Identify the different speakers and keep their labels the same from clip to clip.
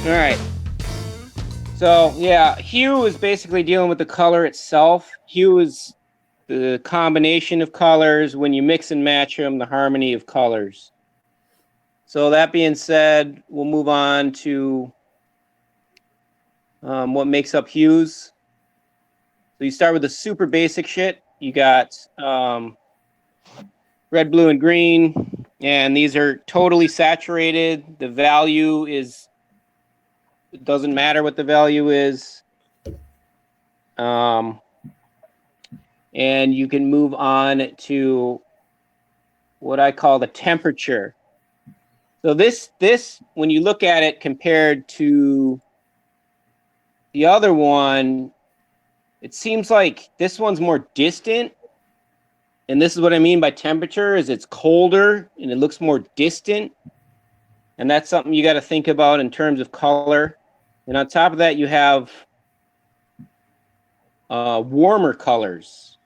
Speaker 1: All right. So yeah, hue is basically dealing with the color itself. Hue is the combination of colors. When you mix and match them, the harmony of colors. So that being said, we'll move on to what makes up hues. So you start with the super basic shit. You got red, blue, and green, and these are totally saturated. The value is, it doesn't matter what the value is. And you can move on to what I call the temperature. So this, when you look at it compared to the other one, it seems like this one's more distant. And this is what I mean by temperature, is it's colder and it looks more distant. And that's something you got to think about in terms of color. And on top of that, you have warmer colors.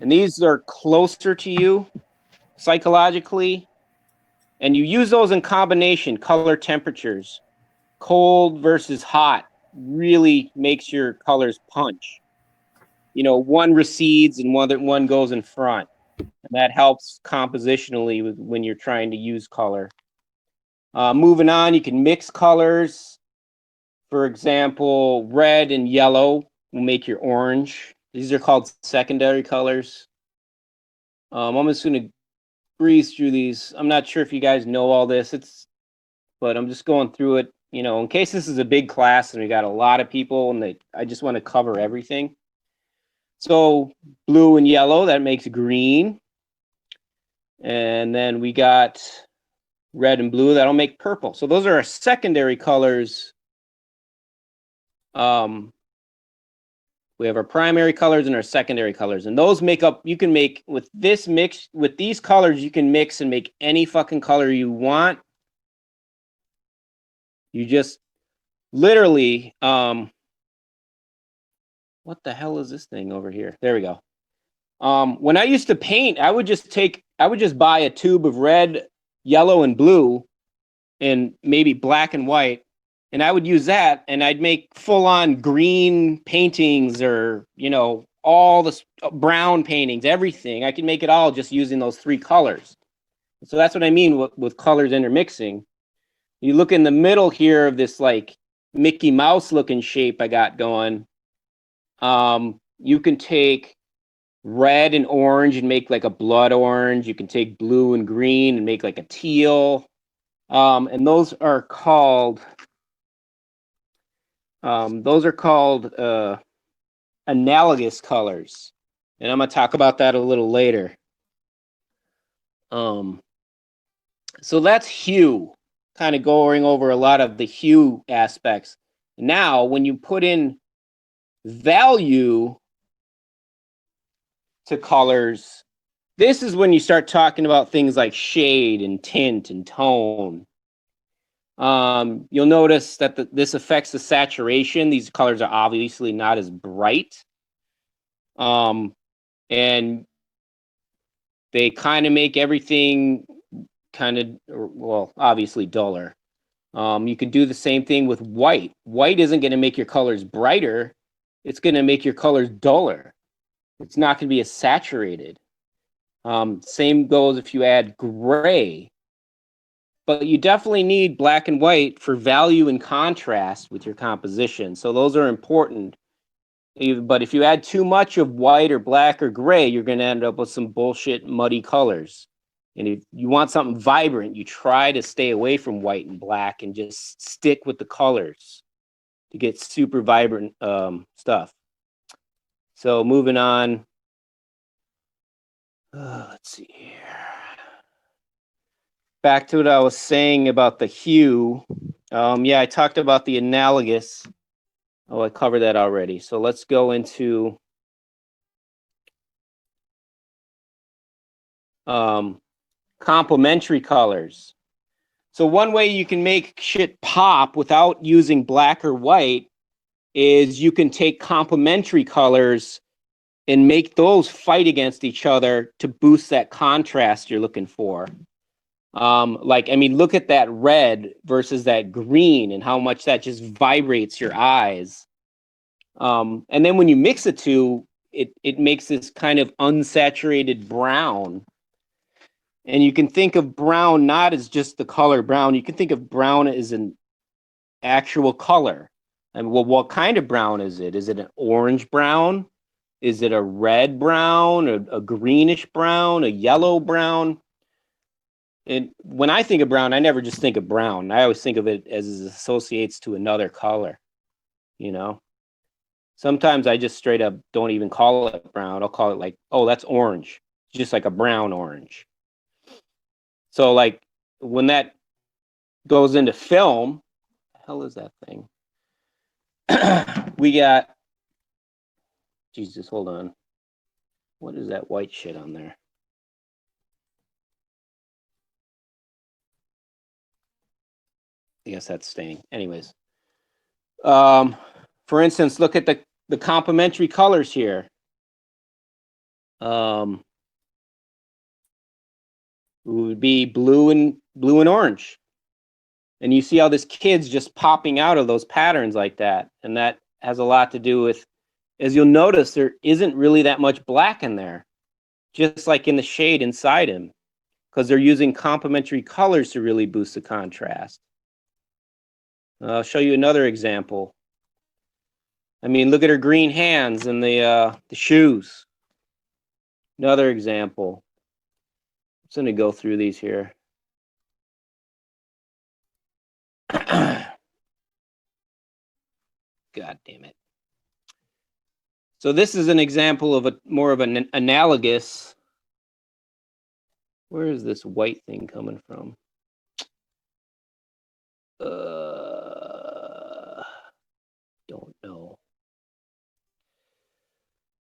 Speaker 1: And these are closer to you psychologically. And you use those in combination, color temperatures. Cold versus hot really makes your colors punch. You know, one recedes and one goes in front. And that helps compositionally when you're trying to use color. Moving on, you can mix colors. For example, red and yellow will make your orange. These are called secondary colors. I'm just going to breeze through these. I'm not sure if you guys know all this, but I'm just going through it, you know, in case this is a big class and we got a lot of people and I just want to cover everything. So blue and yellow, that makes green. And then we got red and blue, that'll make purple. So those are our secondary colors. We have our primary colors and our secondary colors, and those make up, you can make with this mix, with these colors, you can mix and make any fucking color you want. You just literally, what the hell is this thing over here? There we go. When I used to paint, I would just buy a tube of red, yellow, and blue, and maybe black and white. And I would use that, and I'd make full-on green paintings, or, you know, all the brown paintings, everything. I can make it all just using those three colors. So that's what I mean with colors intermixing. You look in the middle here of this, like, Mickey Mouse looking shape I got going. You can take red and orange and make like a blood orange. You can take blue and green and make like a teal. And those are called analogous colors, and I'm going to talk about that a little later. So that's hue, kind of going over a lot of the hue aspects. Now, when you put in value to colors, this is when you start talking about things like shade and tint and tone. You'll notice that this affects the saturation. These colors are obviously not as bright. And they kind of make everything kind of, well, obviously duller. You can do the same thing with white. White isn't going to make your colors brighter. It's going to make your colors duller. It's not going to be as saturated. Same goes if you add gray. But you definitely need black and white for value and contrast with your composition. So those are important. But if you add too much of white or black or gray, you're going to end up with some bullshit muddy colors. And if you want something vibrant, you try to stay away from white and black and just stick with the colors to get super vibrant stuff. So moving on. Let's see here. Back to what I was saying about the hue. Yeah, I talked about the analogous. Oh, I covered that already. So let's go into complementary colors. So one way you can make shit pop without using black or white is you can take complementary colors and make those fight against each other to boost that contrast you're looking for. Like, I mean, look at that red versus that green and how much that just vibrates your eyes. And then when you mix the two, it makes this kind of unsaturated brown. And you can think of brown not as just the color brown. You can think of brown as an actual color. And well, what kind of brown is it? Is it an orange brown? Is it a red brown, a greenish brown, a yellow brown? And when I think of brown, I never just think of brown. I always think of it as it associates to another color, you know? Sometimes I just straight up don't even call it brown. I'll call it like, oh, that's orange. Just like a brown orange. So like when that goes into film, the hell is that thing? We got, Jesus, hold on. What is that white shit on there? I guess that's staying. Anyways. For instance, look at the complementary colors here. It would be blue and orange. And you see how this kid's just popping out of those patterns like that. And that has a lot to do with, as you'll notice, there isn't really that much black in there, just like in the shade inside him, because they're using complementary colors to really boost the contrast. I'll show you another example. I mean, look at her green hands and the shoes. Another example. I'm just going to go through these here. God damn it. So this is an example of more of an analogous. Where is this white thing coming from? Don't know.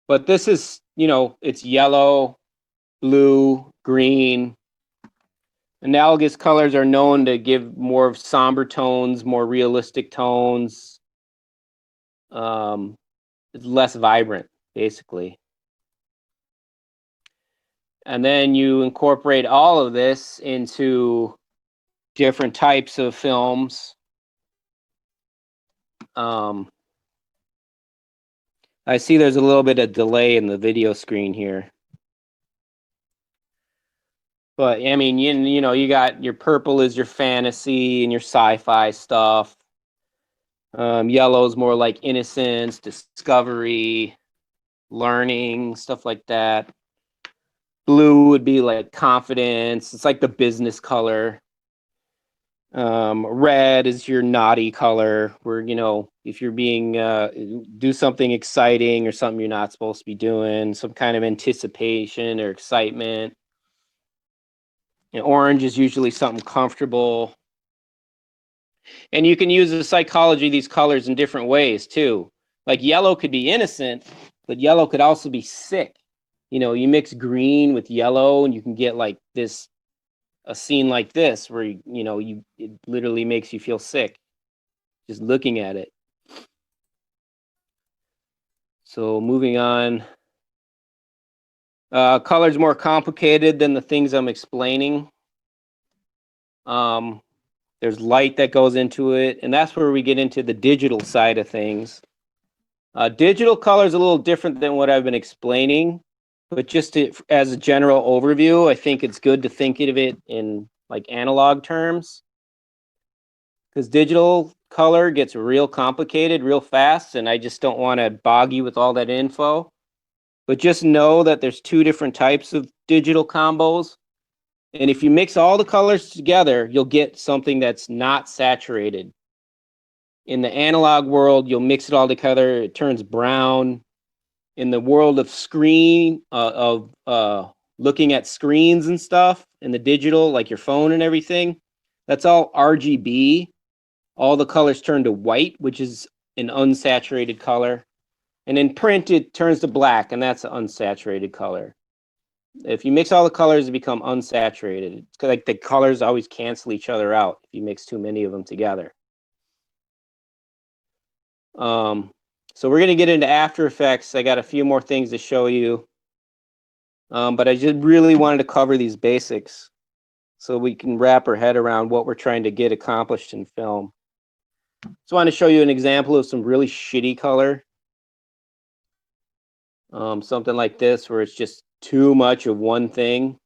Speaker 1: But this is, you know, it's yellow, blue, green. Analogous colors are known to give more of somber tones, more realistic tones. It's less vibrant, basically. And then you incorporate all of this into different types of films. I see there's a little bit of delay in the video screen here. But I mean, you know, you got your purple is your fantasy and your sci-fi stuff. Yellow is more like innocence, discovery, learning, stuff like that. Blue would be like confidence. It's like the business color. Red is your naughty color, where, you know, if you're being do something exciting or something you're not supposed to be doing, some kind of anticipation or excitement. And orange is usually something comfortable. And you can use the psychology of these colors in different ways too. Like yellow could be innocent, but yellow could also be sick. You know, you mix green with yellow and you can get like this, a scene like this where, you know, it literally makes you feel sick just looking at it. So moving on. Color's more complicated than the things I'm explaining. There's light that goes into it, and that's where we get into the digital side of things. Digital color is a little different than what I've been explaining, but just as a general overview, I think it's good to think of it in like analog terms, because digital color gets real complicated real fast, and I just don't want to bog you with all that info. But just know that there's two different types of digital combos. And if you mix all the colors together, you'll get something that's not saturated. In the analog world, you'll mix it all together, it turns brown. In the world of looking at screens and stuff, in the digital, like your phone and everything, that's all RGB. All the colors turn to white, which is an unsaturated color. And in print, it turns to black, and that's an unsaturated color. If you mix all the colors, they become unsaturated. It's like the colors always cancel each other out if you mix too many of them together. So we're going to get into After Effects. I got a few more things to show you. But I just really wanted to cover these basics. so we can wrap our head around what we're trying to get accomplished in film. Just want to show you an example of some really shitty color. Something like this, where it's just too much of one thing,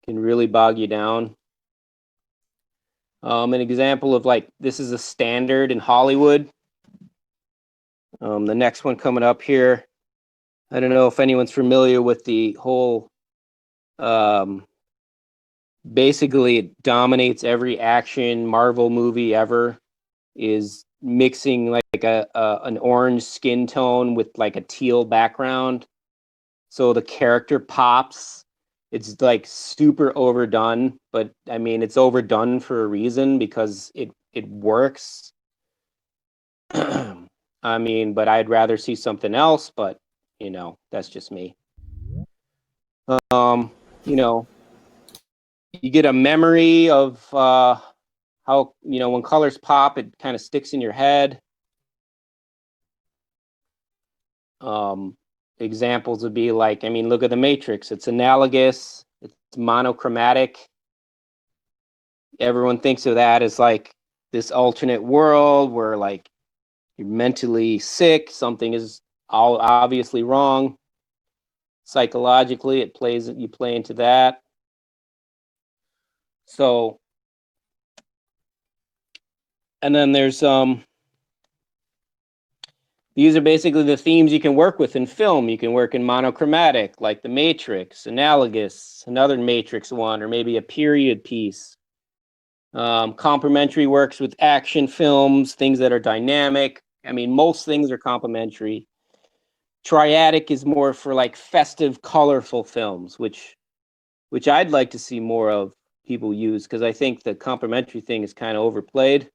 Speaker 1: can really bog you down. An example of like, this is a standard in Hollywood. The next one coming up here, I don't know if anyone's familiar with the whole, basically it dominates every action Marvel movie ever, is mixing like an orange skin tone with like a teal background. So the character pops. It's like super overdone, but I mean, it's overdone for a reason because it works. I mean, but I'd rather see something else, but you know, that's just me. You know, you get a memory of how, you know, when colors pop, it kind of sticks in your head. Examples would be like, I mean, look at the Matrix. It's analogous. It's monochromatic. Everyone thinks of that as like this alternate world where like you're mentally sick. Something is all obviously wrong. Psychologically, you play into that. So, and then there's these are basically the themes you can work with in film. You can work in monochromatic, like The Matrix, analogous, another Matrix one, or maybe a period piece. Complementary works with action films, things that are dynamic. I mean, most things are complementary. Triadic is more for like festive, colorful films, which I'd like to see more of people use, because I think the complementary thing is kind of overplayed.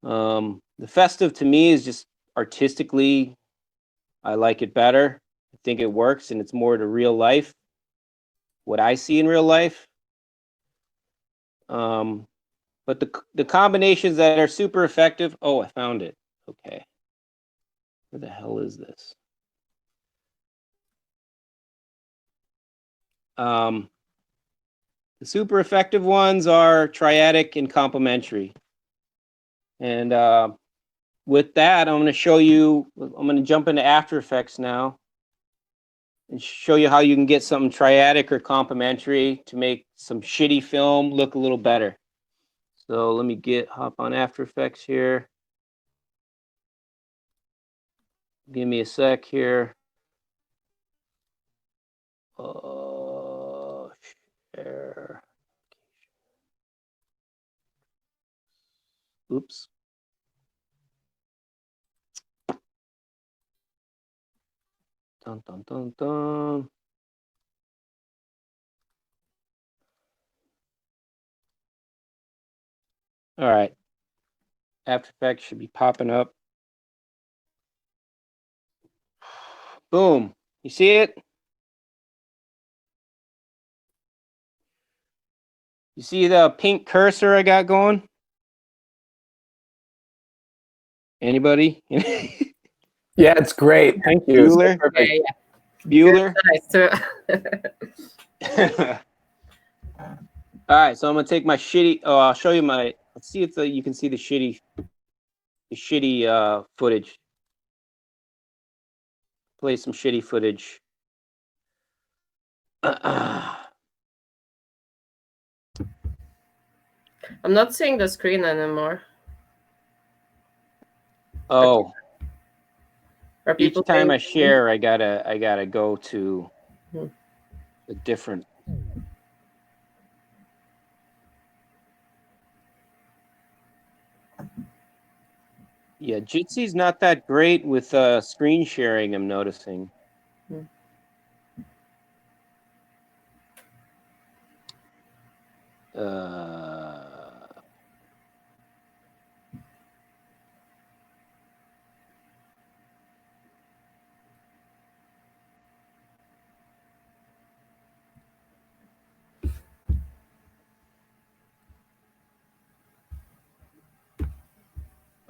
Speaker 1: The festive to me is just artistically, I like it better. I think it works, and it's more to real life, what I see in real life. But the combinations that are super effective. Oh, I found it. Okay. Where the hell is this? The super effective ones are triadic and complementary. And with that, I'm going to show you, I'm going to jump into After Effects now and show you how you can get something triadic or complementary to make some shitty film look a little better. So let me hop on After Effects here. Give me a sec here. Share. Oops. Dun, dun, dun, dun. All right. After Effects should be popping up. Boom. You see it? You see the pink cursor I got going? Anybody?
Speaker 2: Yeah, it's great. Thank you.
Speaker 1: Bueller?
Speaker 2: Perfect.
Speaker 1: Bueller?
Speaker 3: Nice.
Speaker 1: All right, so I'm gonna take my shitty. Oh, I'll show you my. Let's see if you can see the shitty footage. Play some shitty footage.
Speaker 3: I'm not seeing the screen anymore.
Speaker 1: Oh,
Speaker 3: Are
Speaker 1: each
Speaker 3: people
Speaker 1: time
Speaker 3: saying
Speaker 1: I share, I gotta go to a different. Yeah, Jitsy's not that great with screen sharing, I'm noticing.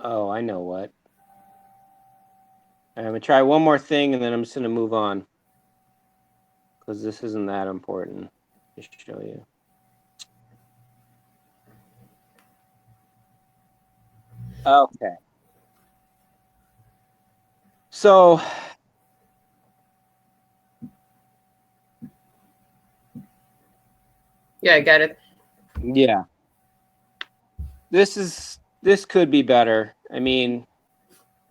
Speaker 1: Oh, I know what. I'm gonna try one more thing, and then I'm just gonna move on, because this isn't that important to show you. Okay. So
Speaker 3: Yeah, I got it.
Speaker 1: yeah, this could be better. I mean,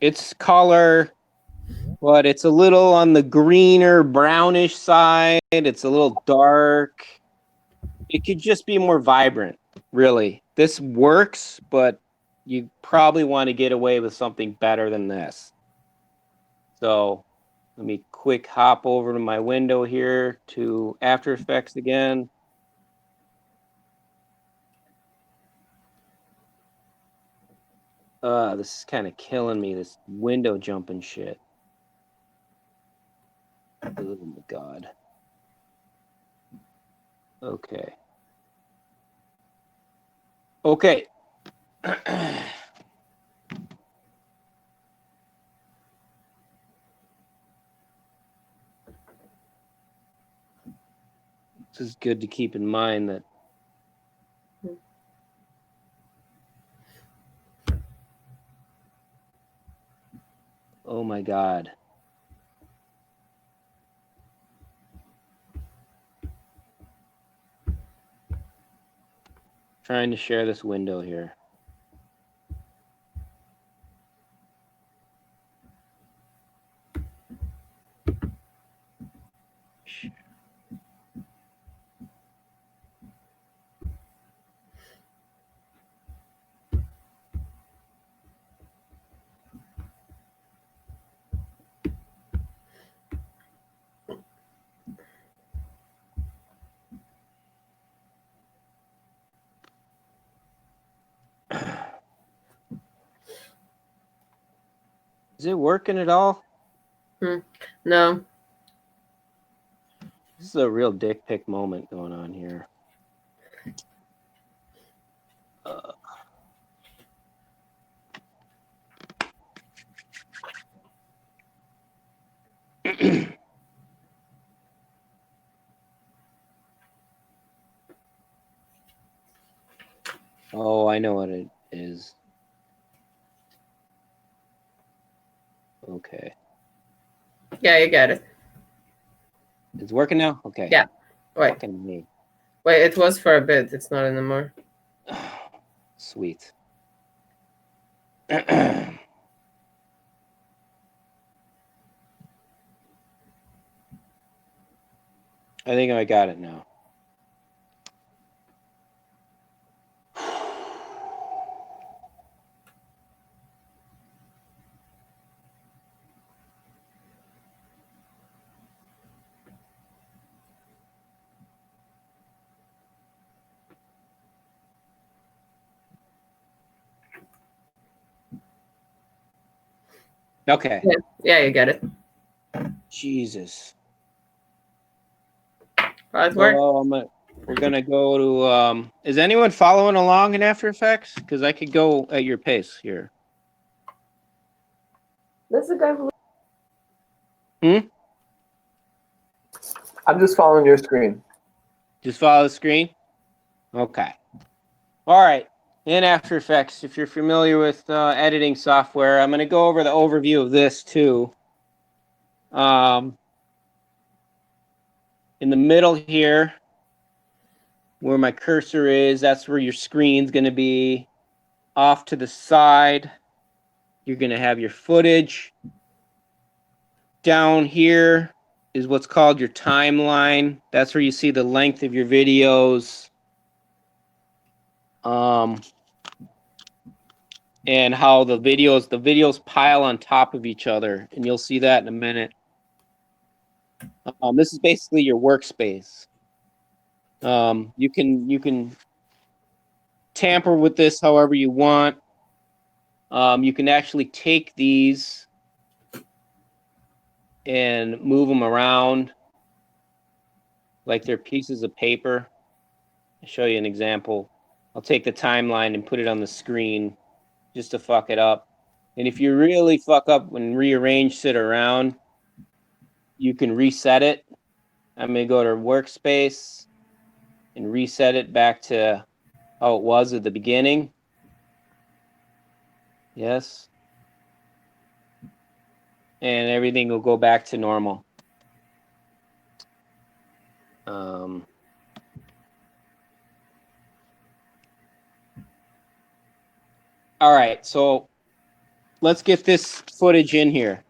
Speaker 1: it's color, but it's a little on the greener, brownish side. It's a little dark. It could just be more vibrant, really. This works, but you probably want to get away with something better than this. So let me quick hop over to my window here to After Effects again. This is kind of killing me, this window jumping shit. Oh my God. Okay. Okay. This is good to keep in mind that oh my God. Trying to share this window here. Is it working at all?
Speaker 3: No.
Speaker 1: This is a real dick pic moment going on here. Oh, I know what it is. Okay.
Speaker 3: Yeah, you got it.
Speaker 1: It's working now? Okay.
Speaker 3: Yeah. Wait.
Speaker 1: Fucking me.
Speaker 3: Wait, it was for a bit. It's not anymore.
Speaker 1: Sweet. I think I got it now. Okay.
Speaker 3: Yeah, you got it.
Speaker 1: Jesus.
Speaker 3: Well, it worked.
Speaker 1: Well, we're gonna go to. Is anyone following along in After Effects? Because I could go at your pace here.
Speaker 3: That's the guy who.
Speaker 2: I'm just following your screen.
Speaker 1: Just follow the screen. Okay. All right. In After Effects, if you're familiar with editing software, I'm gonna go over the overview of this too. In the middle here, where my cursor is, that's where your screen's going to be. Off to the side, you're going to have your footage. Down here is what's called your timeline. That's where you see the length of your videos. And how the videos pile on top of each other, and you'll see that in a minute. This is basically your workspace. You can tamper with this however you want. You can actually take these and move them around like they're pieces of paper. I'll show you an example. I'll take the timeline and put it on the screen just to fuck it up. And if you really fuck up and rearrange it around, you can reset it. I'm going to go to workspace and reset it back to how it was at the beginning. Yes. And everything will go back to normal. All right, so let's get this footage in here.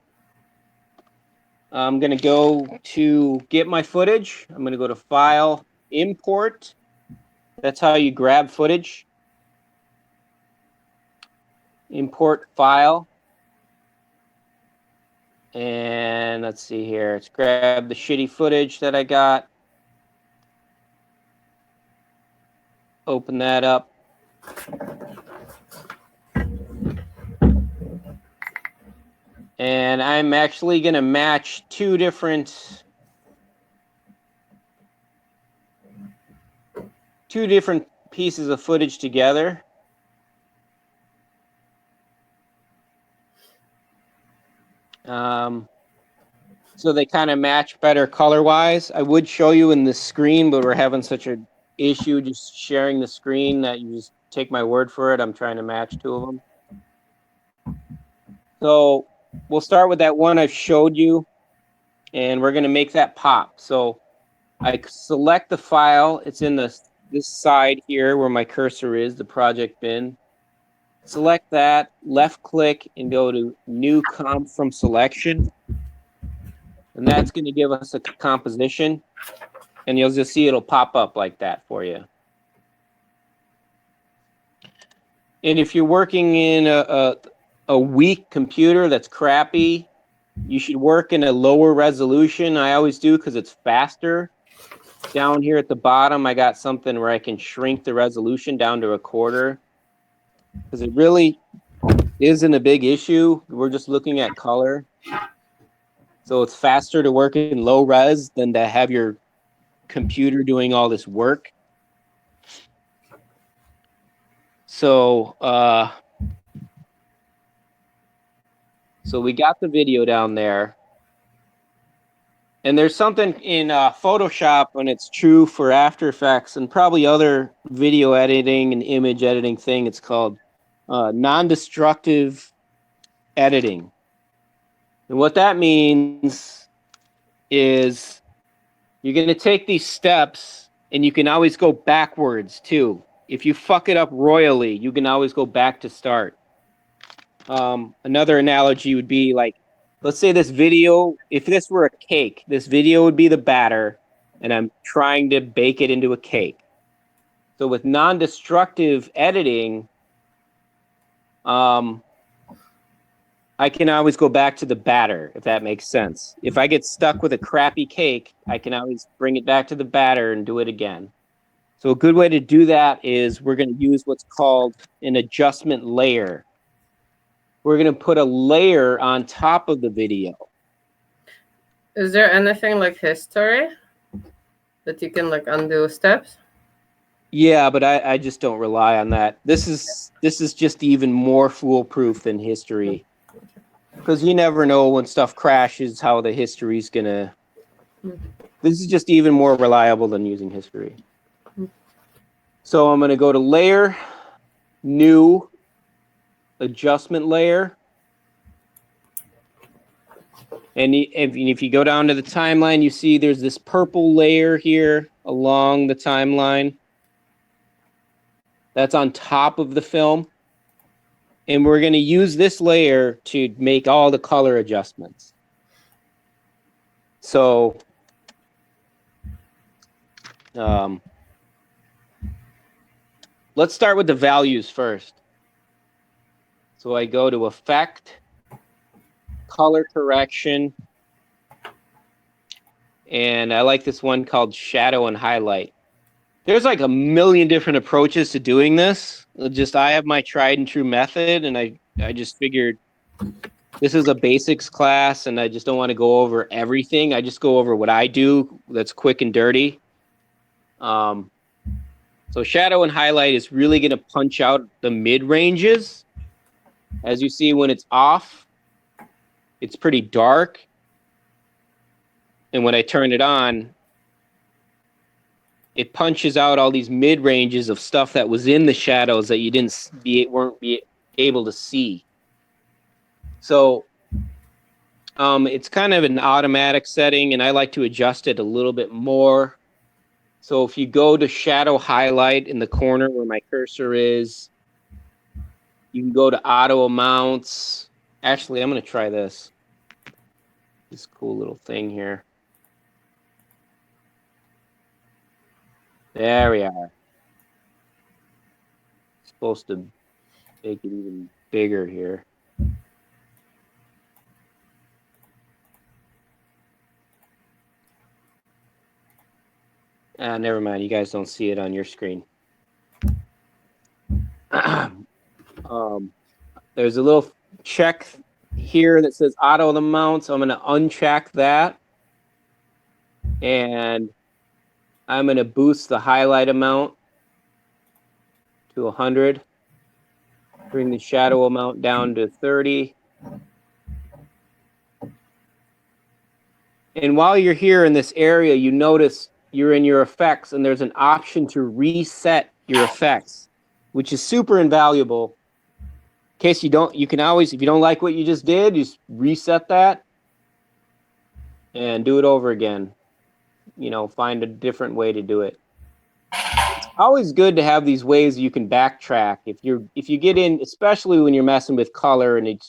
Speaker 1: I'm going to go to get my footage. I'm going to go to File, Import. That's how you grab footage. Import file. And let's see here. Let's grab the shitty footage that I got. Open that up. And I'm actually going to match two different pieces of footage together. So they kind of match better color-wise. I would show you in the screen, but we're having such an issue just sharing the screen that you just take my word for it. I'm trying to match two of them. So we'll start with that one I showed you, and we're going to make that pop. So I select the file. It's in this side here where my cursor is, the project bin. Select that, left click, and go to New Comp from Selection. And that's going to give us a composition. And you'll just see it'll pop up like that for you. And if you're working in a weak computer that's crappy, you should work in a lower resolution. I always do because it's faster. Down here at the bottom, I got something where I can shrink the resolution down to 1/4. Because it really isn't a big issue. We're just looking at color. So it's faster to work in low res than to have your computer doing all this work. So, so we got the video down there. And there's something in Photoshop, and it's true for After Effects and probably other video editing and image editing thing. It's called non-destructive editing. And what that means is you're going to take these steps, and you can always go backwards too. If you fuck it up royally, you can always go back to start. Another analogy would be like, let's say this video, if this were a cake, this video would be the batter, and I'm trying to bake it into a cake. So with non-destructive editing, I can always go back to the batter, if that makes sense. If I get stuck with a crappy cake, I can always bring it back to the batter and do it again. So a good way to do that is we're going to use what's called an adjustment layer. We're going to put a layer on top of the video.
Speaker 3: Is there anything like history that you can like undo steps?
Speaker 1: Yeah, but I just don't rely on that. This is just even more foolproof than history. Because you never know when stuff crashes how the history's gonna. This is just even more reliable than using history. So I'm gonna go to Layer, New, Adjustment Layer. And if you go down to the timeline, you see there's this purple layer here along the timeline. That's on top of the film. And we're going to use this layer to make all the color adjustments. So let's start with the values first. So I go to Effect, Color Correction, and I like this one called Shadow and Highlight. There's like a million different approaches to doing this. I have my tried and true method, and I just figured this is a basics class, and I just don't want to go over everything. I just go over what I do that's quick and dirty. So shadow and highlight is really going to punch out the mid-ranges. As you see, when it's off, it's pretty dark. And when I turn it on, it punches out all these mid-ranges of stuff that was in the shadows that you weren't able to see. So it's kind of an automatic setting, and I like to adjust it a little bit more. So if you go to shadow highlight in the corner where my cursor is, you can go to auto amounts. Actually, I'm going to try this. This cool little thing here. There we are. Supposed to make it even bigger here. Never mind. You guys don't see it on your screen. There's a little check here that says auto amounts. I'm going to uncheck that. And I'm going to boost the highlight amount to 100. Bring the shadow amount down to 30. And while you're here in this area, you notice you're in your effects, and there's an option to reset your effects, which is super invaluable. In case you don't, you can always, if you don't like what you just did, you just reset that and do it over again. You know, find a different way to do it. It's always good to have these ways you can backtrack. If you get in, especially when you're messing with color and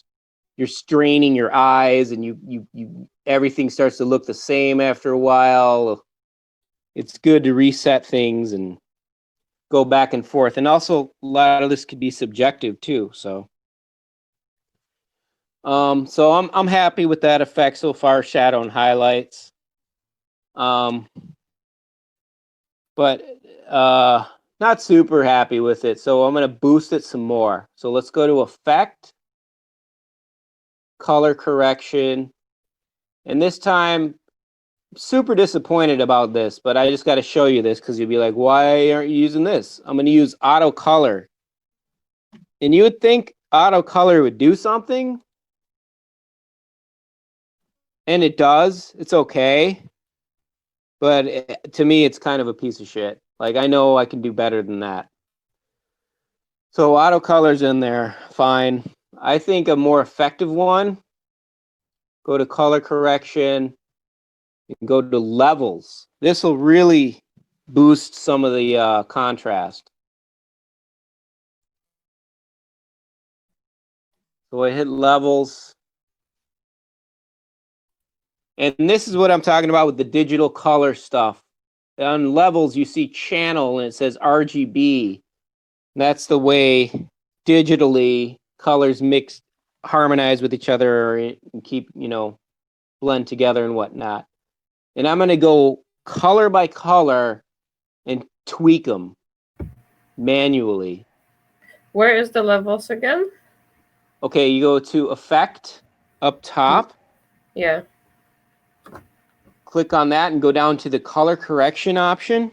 Speaker 1: you're straining your eyes and you everything starts to look the same after a while. It's good to reset things and go back and forth. And also a lot of this could be subjective too. So I'm happy with that effect so far, shadow and highlights. But not super happy with it. So I'm going to boost it some more. So let's go to Effect, Color Correction. And this time, super disappointed about this, but I just got to show you this because you'll be like, why aren't you using this? I'm going to use Auto Color. And you would think Auto Color would do something. And it does. It's okay. But to me, it's kind of a piece of shit. Like, I know I can do better than that. So Auto Color's in there. Fine. I think a more effective one, go to Color Correction. You can go to Levels. This will really boost some of the contrast. So I hit Levels. And this is what I'm talking about with the digital color stuff. On Levels, you see Channel, and it says RGB. That's the way digitally colors mix, harmonize with each other, and keep, blend together and whatnot. And I'm going to go color by color and tweak them manually.
Speaker 3: Where is the levels again?
Speaker 1: Okay, you go to Effect up top.
Speaker 3: Yeah.
Speaker 1: Click on that and go down to the color correction option.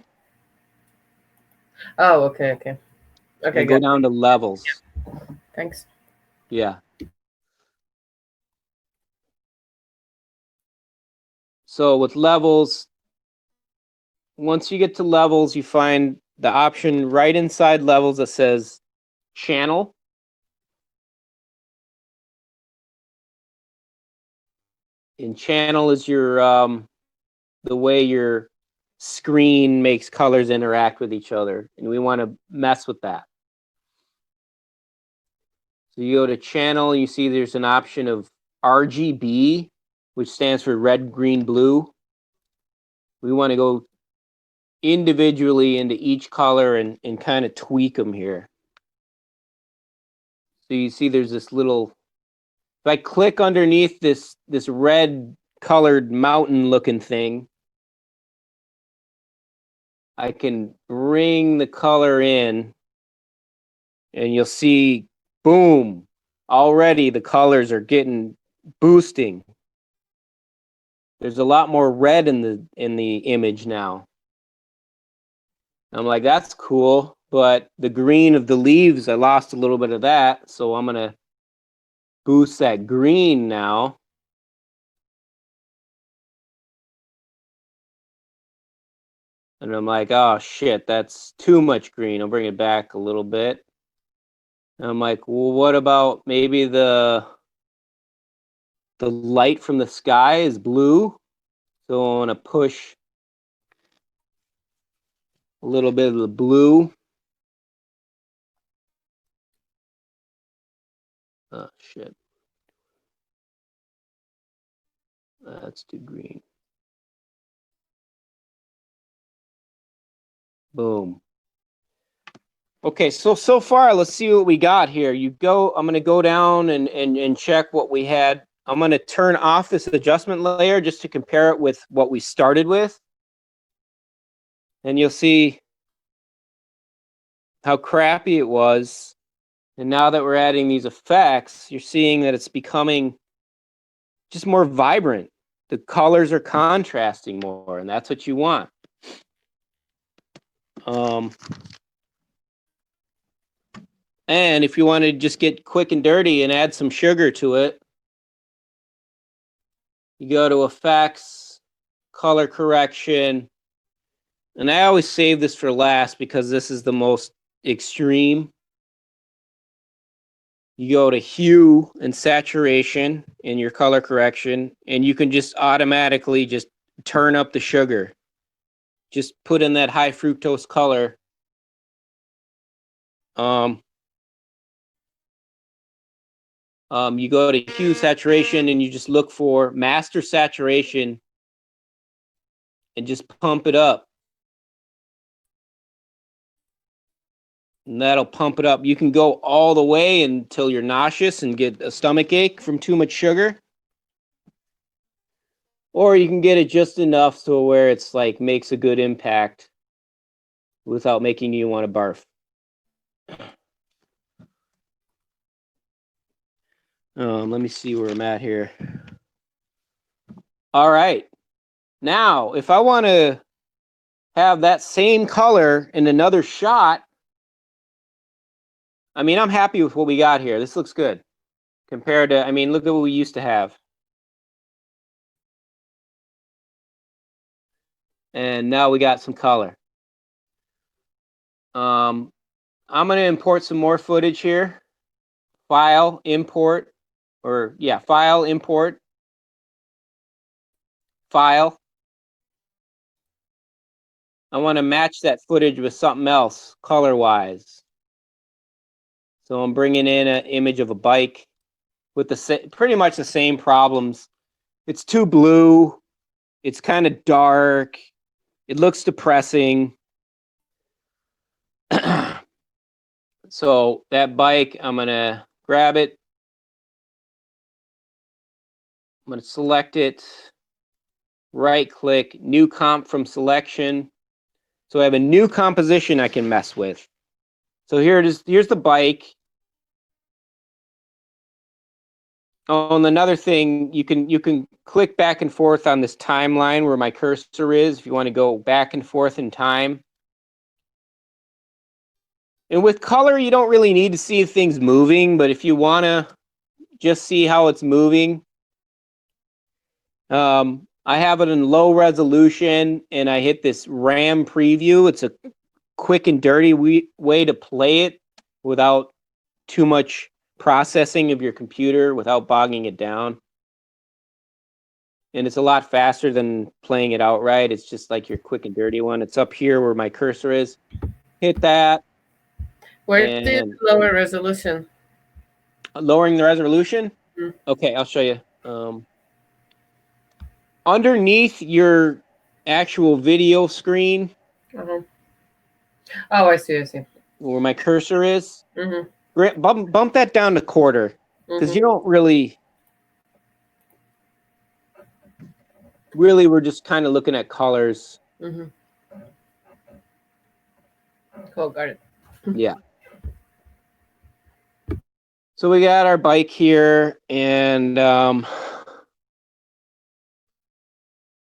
Speaker 3: Oh, okay, okay. Okay,
Speaker 1: go down to Levels.
Speaker 3: Yeah. Thanks.
Speaker 1: Yeah. So with Levels, once you get to Levels, you find the option right inside Levels that says Channel. And Channel is your the way your screen makes colors interact with each other, and we want to mess with that. So you go to Channel, and you see there's an option of RGB, which stands for red, green, blue. We want to go individually into each color and kind of tweak them here. So you see there's this little, if I click underneath this red colored mountain looking thing, I can bring the color in and you'll see, boom, already the colors are getting boosting. There's a lot more red in the image now. I'm like, that's cool, but the green of the leaves, I lost a little bit of that, so I'm gonna boost that green now. And I'm like, oh shit, that's too much green. I'll bring it back a little bit. And I'm like, well, what about maybe the the light from the sky is blue. So I want to push a little bit of the blue. Oh, shit. That's too green. Boom. Okay, so far, let's see what we got here. I'm going to go down and check what we had. I'm going to turn off this adjustment layer just to compare it with what we started with. And you'll see how crappy it was. And now that we're adding these effects, you're seeing that it's becoming just more vibrant. The colors are contrasting more, and that's what you want. And if you want to just get quick and dirty and add some sugar to it, you go to Effects, Color Correction, and I always save this for last because this is the most extreme. You go to Hue and Saturation in your color correction, and you can just automatically just turn up the sugar. Just put in that high fructose color. You go to Hue Saturation and you just look for Master Saturation and just pump it up. And that'll pump it up. You can go all the way until you're nauseous and get a stomach ache from too much sugar. Or you can get it just enough to where it's like makes a good impact without making you want to barf. Let me see where I'm at here. All right. Now, if I want to have that same color in another shot, I mean, I'm happy with what we got here. This looks good compared to, I mean, look at what we used to have. And now we got some color. I'm going to import some more footage here. File, import, File, import, File. I want to match that footage with something else, color-wise. So I'm bringing in an image of a bike with pretty much the same problems. It's too blue. It's kind of dark. It looks depressing. So that bike, I'm going to grab it. I'm going to select it. Right-click, New Comp from Selection. So I have a new composition I can mess with. So here it is. Here's the bike. Oh, and another thing, you can click back and forth on this timeline where my cursor is if you want to go back and forth in time. And with color, you don't really need to see things moving, but if you want to just see how it's moving, I have it in low resolution, and I hit this RAM preview. It's a quick and dirty way to play it without too much processing of your computer, without bogging it down. And it's a lot faster than playing it outright. It's just like your quick and dirty one. It's up here where my cursor is. Hit that.
Speaker 3: Where did lower resolution?
Speaker 1: Lowering the resolution?
Speaker 3: Mm.
Speaker 1: Okay, I'll show you. Underneath your actual video screen.
Speaker 3: Uh-huh. Oh, I see.
Speaker 1: Where my cursor is.
Speaker 3: Mm-hmm.
Speaker 1: Bump that down to quarter. Because you don't really, we're just kind of looking at colors.
Speaker 3: Mm-hmm. Cool, got it.
Speaker 1: Yeah. So we got our bike here, and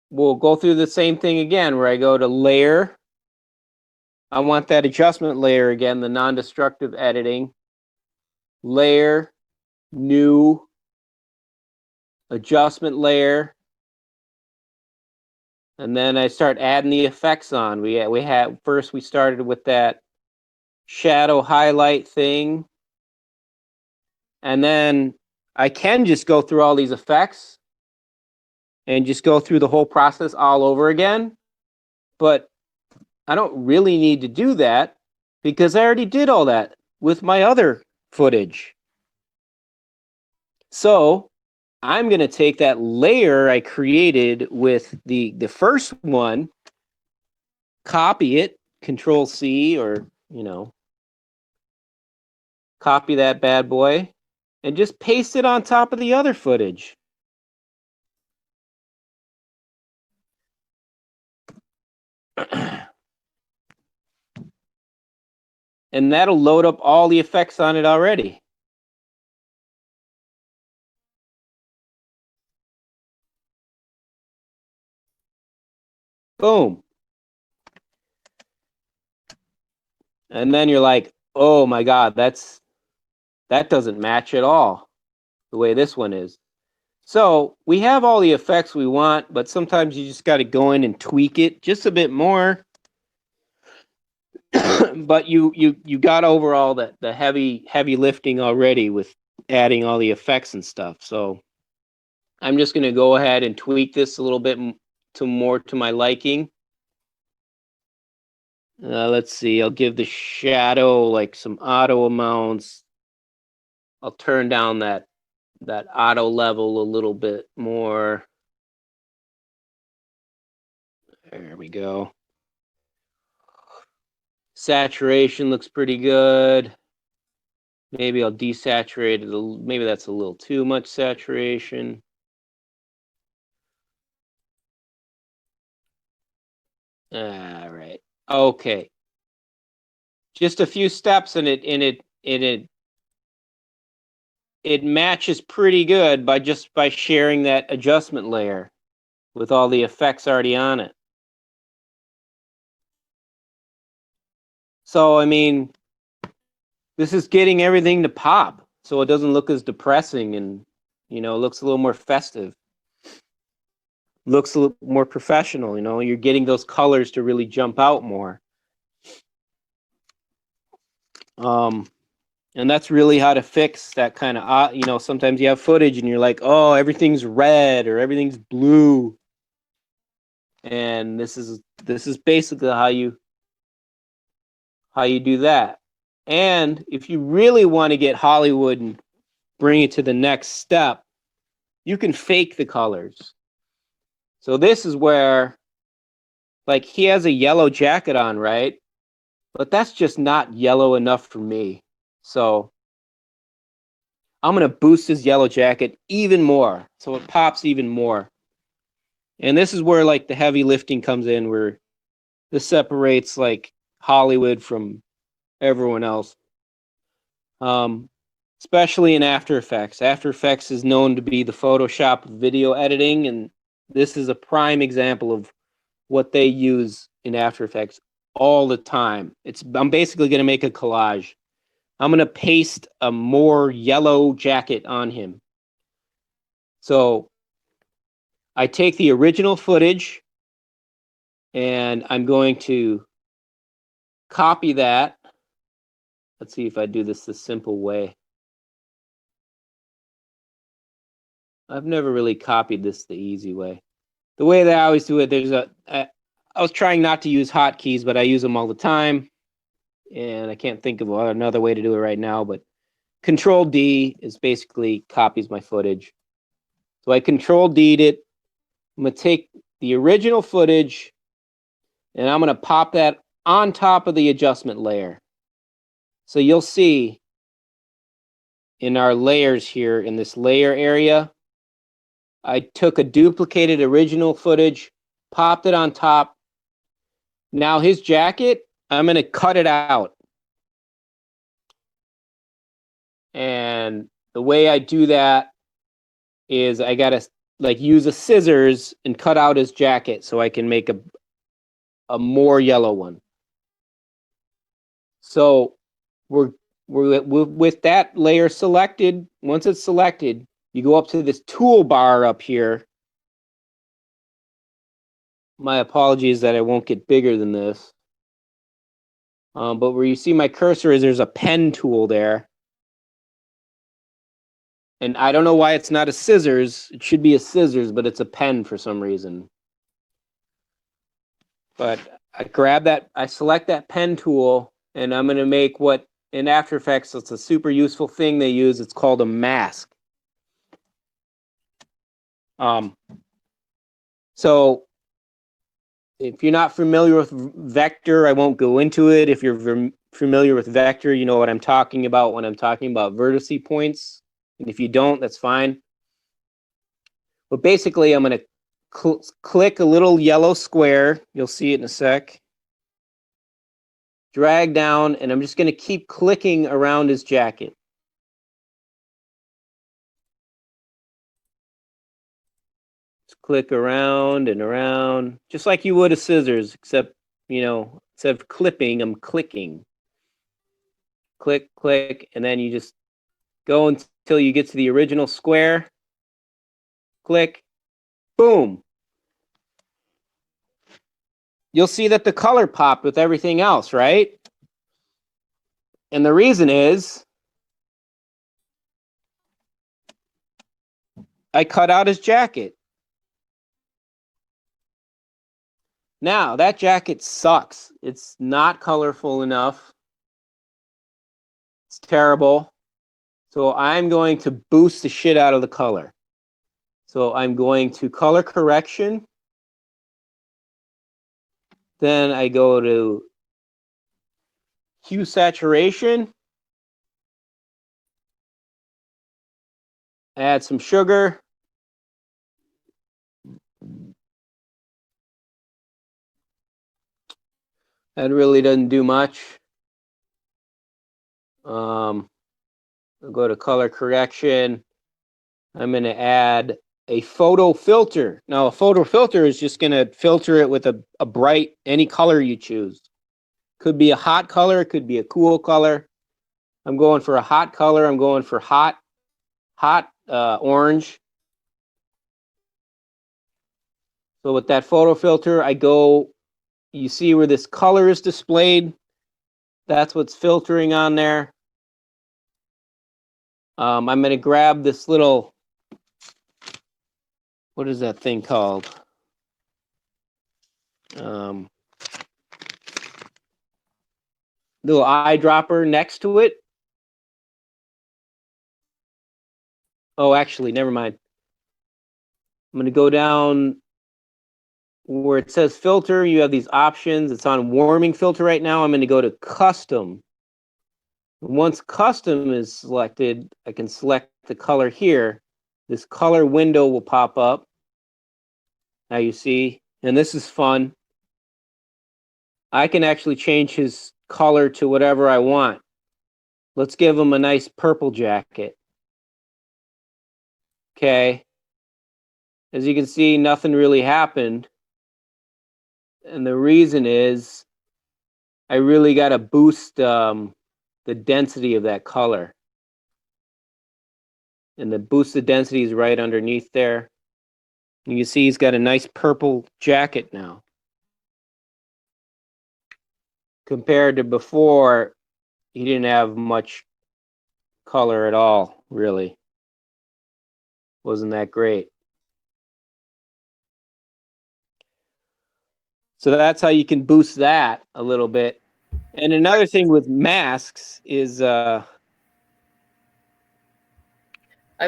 Speaker 1: we'll go through the same thing again, where I go to Layer. I want that adjustment layer again, the non-destructive editing. Layer, New, Adjustment Layer. And then I start adding the effects on. First we started with that shadow highlight thing. And then I can just go through all these effects and just go through the whole process all over again. But I don't really need to do that because I already did all that with my other footage. So I'm going to take that layer I created with the first one, copy it, Control C, or, you know, copy that bad boy, and just paste it on top of the other footage. And that'll load up all the effects on it already. Boom. And then you're like, oh my God, that doesn't match at all the way this one is. So we have all the effects we want, but sometimes you just got to go in and tweak it just a bit more. But you got over all the heavy lifting already with adding all the effects and stuff. So I'm just going to go ahead and tweak this a little bit more to my liking. Let's see. I'll give the shadow like some auto amounts. I'll turn down that auto level a little bit more. There we go. Saturation looks pretty good. Maybe I'll desaturate it. Maybe that's a little too much saturation. All right. Okay. Just a few steps and it matches pretty good by sharing that adjustment layer with all the effects already on it. So, I mean, this is getting everything to pop, so it doesn't look as depressing and, you know, looks a little more festive. Looks a little more professional, you know, you're getting those colors to really jump out more. And that's really how to fix that kind of, you know, sometimes you have footage and you're like, oh, everything's red or everything's blue. And this is basically how you do that. And if you really want to get Hollywood and bring it to the next step, you can fake the colors. So this is where, like, he has a yellow jacket on, right? But that's just not yellow enough for me. So I'm going to boost his yellow jacket even more, so it pops even more. And this is where, like, the heavy lifting comes in, where this separates, like, Hollywood from everyone else. Especially in After Effects. After Effects is known to be the Photoshop of video editing, and this is a prime example of what they use in After Effects all the time. I'm basically going to make a collage. I'm going to paste a more yellow jacket on him. So I take the original footage and I'm going to copy that. Let's see if I do this the simple way. I've never really copied this the easy way. The way that I always do it, I was trying not to use hotkeys, but I use them all the time. And I can't think of another way to do it right now, but Control D is basically copies my footage. So I Control D'd it. I'm going to take the original footage and I'm going to pop that on top of the adjustment layer. So you'll see in our layers here, in this layer area, I took a duplicated original footage, popped it on top. Now his jacket, I'm going to cut it out. And the way I do that is I got to, like, use a scissors and cut out his jacket so I can make a more yellow one. So we're with that layer selected. Once it's selected, you go up to this toolbar up here. My apologies that I won't get bigger than this. But where you see my cursor is there's a pen tool there. And I don't know why it's not a scissors. It should be a scissors, but it's a pen for some reason. But I grab that, I select that pen tool, and I'm going to make what in After Effects, it's a super useful thing they use. It's called a mask. So if you're not familiar with vector, I won't go into it. If you're familiar with vector, you know what I'm talking about when I'm talking about vertice points. And if you don't, that's fine. But basically, I'm going to click a little yellow square. You'll see it in a sec. Drag down, and I'm just going to keep clicking around his jacket. Just click around and around, just like you would a scissors, except, you know, instead of clipping, I'm clicking. Click, click, and then you just go until you get to the original square. Click, boom. You'll see that the color popped with everything else, right? And the reason is I cut out his jacket. Now, that jacket sucks. It's not colorful enough. It's terrible. So I'm going to boost the shit out of the color. So I'm going to color correction. Then I go to hue saturation. Add some sugar. That really doesn't do much. I'll go to color correction. I'm going to add a photo filter. Now, a photo filter is just going to filter it with a bright, any color you choose. Could be a hot color, it could be a cool color. I'm going for a hot color. I'm going for hot orange. So with that photo filter, I go, you see where this color is displayed? That's what's filtering on there. I'm going to grab this little, what is that thing called? Little eyedropper next to it. Oh, actually, never mind. I'm going to go down where it says filter. You have these options. It's on warming filter right now. I'm going to go to custom. Once custom is selected, I can select the color here. This color window will pop up. Now you see, and this is fun. I can actually change his color to whatever I want. Let's give him a nice purple jacket. Okay. As you can see, nothing really happened. And the reason is I really got to boost the density of that color. And the boosted density is right underneath there. You can see he's got a nice purple jacket now. Compared to before, he didn't have much color at all, really. Wasn't that great. So that's how you can boost that a little bit. And another thing with masks is
Speaker 3: I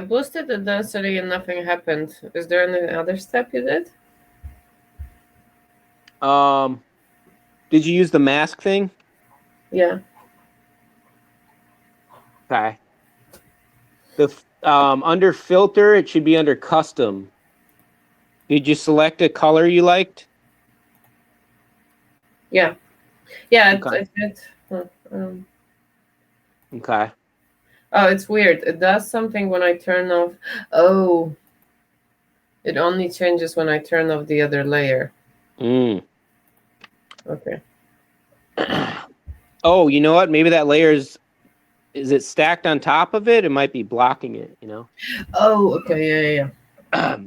Speaker 3: boosted the density and nothing happened. Is there any other step you did?
Speaker 1: did you use the mask thing?
Speaker 3: Yeah.
Speaker 1: Okay. The under filter, it should be under custom. Did you select a color you liked?
Speaker 3: Yeah. Yeah,
Speaker 1: Okay.
Speaker 3: I did.
Speaker 1: Okay.
Speaker 3: Oh, it's weird. It does something when I turn off. Oh, it only changes when I turn off the other layer. Okay.
Speaker 1: Oh, you know what? Maybe that layer is it stacked on top of it? It might be blocking it, you know?
Speaker 3: Oh, okay. Yeah.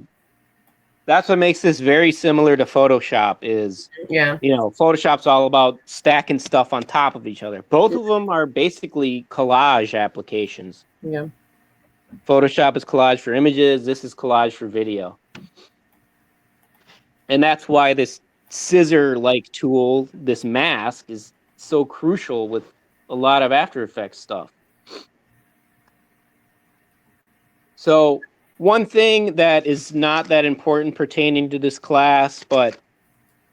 Speaker 1: That's what makes this very similar to Photoshop is,
Speaker 3: Yeah.
Speaker 1: you know, Photoshop's all about stacking stuff on top of each other. Both of them are basically collage applications.
Speaker 3: Yeah.
Speaker 1: Photoshop is collage for images. This is collage for video. And that's why this scissor-like tool, this mask, is so crucial with a lot of After Effects stuff. So one thing that is not that important pertaining to this class, but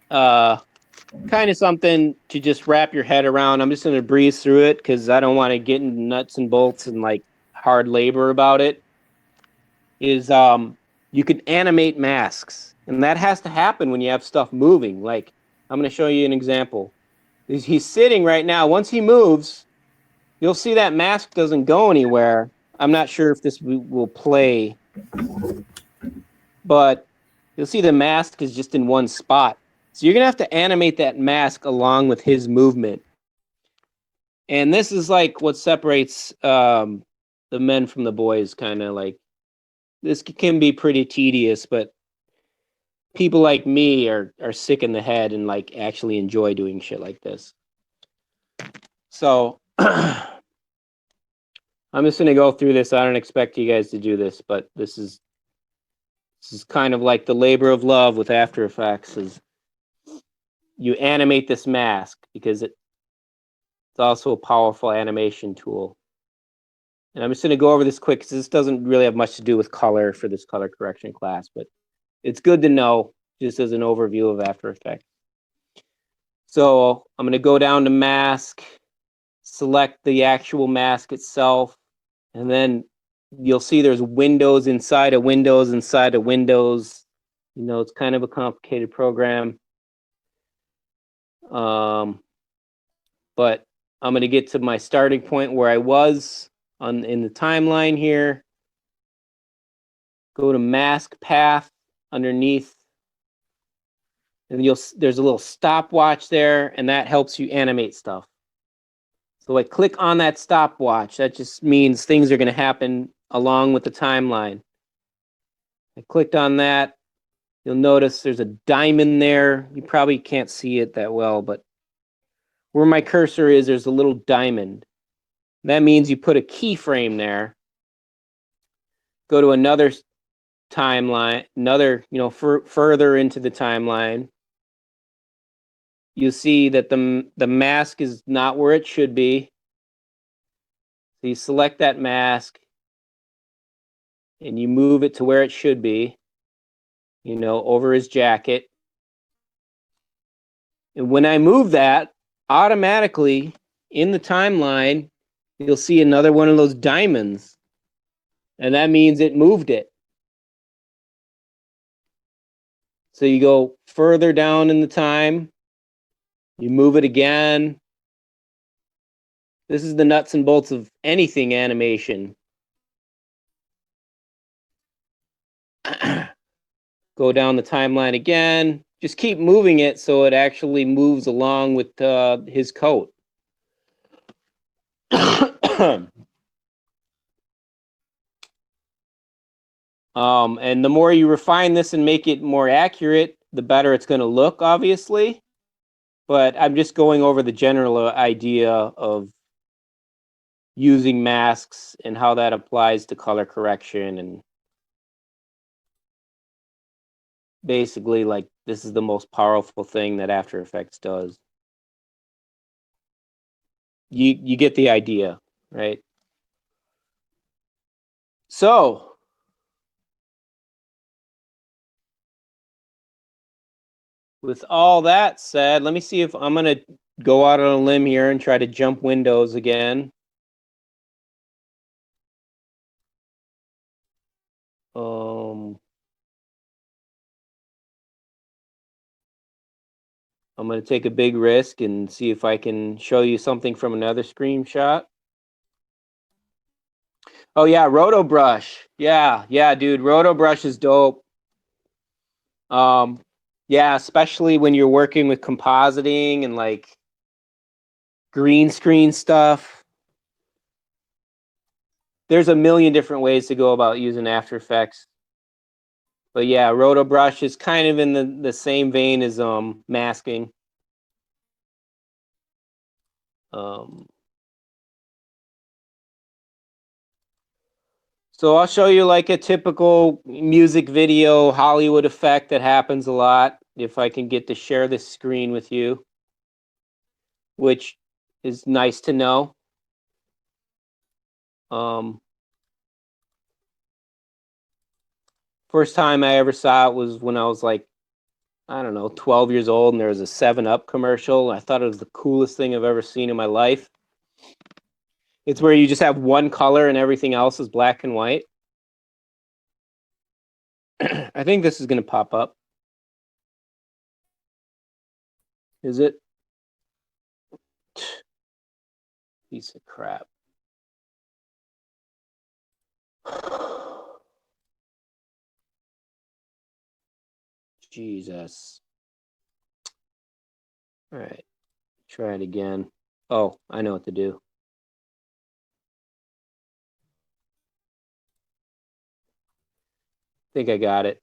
Speaker 1: kind of something to just wrap your head around. I'm just going to breeze through it because I don't want to get into nuts and bolts and like hard labor about it. Is you can animate masks, and that has to happen when you have stuff moving. Like I'm going to show you an example. He's sitting right now. Once he moves, you'll see that mask doesn't go anywhere. I'm not sure if this will play, but you'll see the mask is just in one spot. So you're going to have to animate that mask along with his movement. And this is like what separates the men from the boys, kind of like. This can be pretty tedious, but people like me are sick in the head and like actually enjoy doing shit like this. So I'm just going to go through this. I don't expect you guys to do this, but this is kind of like the labor of love with After Effects. Is you animate this mask because it's also a powerful animation tool. And I'm just going to go over this quick because this doesn't really have much to do with color for this color correction class, but it's good to know just as an overview of After Effects. So I'm going to go down to mask, select the actual mask itself, and then you'll see there's windows inside of windows inside of windows. You know, it's kind of a complicated program. But I'm going to get to my starting point where I was in the timeline here. Go to mask path underneath, and there's a little stopwatch there, and that helps you animate stuff. So I click on that stopwatch. That just means things are going to happen along with the timeline. I clicked on that. You'll notice there's a diamond there. You probably can't see it that well, but where my cursor is, there's a little diamond. That means you put a keyframe there. Go to another timeline, further into the timeline. You see that the mask is not where it should be. So you select that mask and you move it to where it should be, over his jacket. And when I move that, automatically in the timeline, you'll see another one of those diamonds. And that means it moved it. So you go further down in the time, you move it again. This is the nuts and bolts of anything animation. Go down the timeline again. Just keep moving it so it actually moves along with his coat. And the more you refine this and make it more accurate, the better it's going to look, obviously. But I'm just going over the general idea of using masks and how that applies to color correction. And basically, like, this is the most powerful thing that After Effects does. You get the idea, right? So with all that said, let me see if I'm going to go out on a limb here and try to jump windows again. I'm going to take a big risk and see if I can show you something from another screenshot. Oh yeah, Rotobrush. Yeah, dude, Rotobrush is dope. Yeah, especially when you're working with compositing and like green screen stuff. There's a million different ways to go about using After Effects. But yeah, Rotobrush is kind of in the same vein as masking. So So I'll show you like a typical music video Hollywood effect that happens a lot. If I can get to share this screen with you, which is nice to know. First time I ever saw it was when I was like, I don't know, 12 years old, and there was a 7-Up commercial. I thought it was the coolest thing I've ever seen in my life. It's where you just have one color and everything else is black and white. I think this is going to pop up. Is it? Piece of crap. Jesus. All right. Try it again. Oh, I know what to do. I think I got it.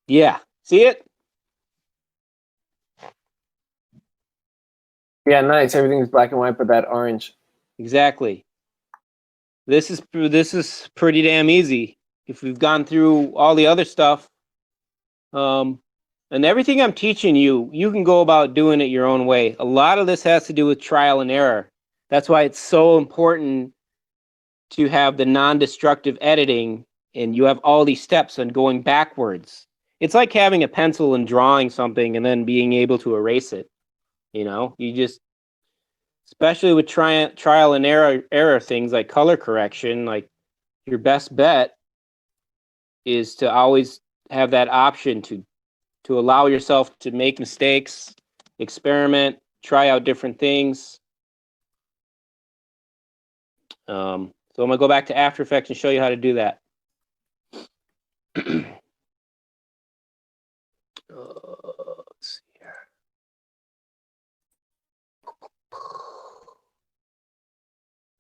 Speaker 1: Yeah. See it?
Speaker 2: Yeah, nice. Everything's black and white, but that orange.
Speaker 1: Exactly. This is pretty damn easy. If we've gone through all the other stuff, and everything I'm teaching you, you can go about doing it your own way. A lot of this has to do with trial and error. That's why it's so important to have the non-destructive editing, and you have all these steps and going backwards. It's like having a pencil and drawing something and then being able to erase it. You know, you just, especially with trial and error things like color correction, like your best bet is to always have that option to allow yourself to make mistakes, experiment, try out different things. So I'm gonna go back to After Effects and show you how to do that. Let's see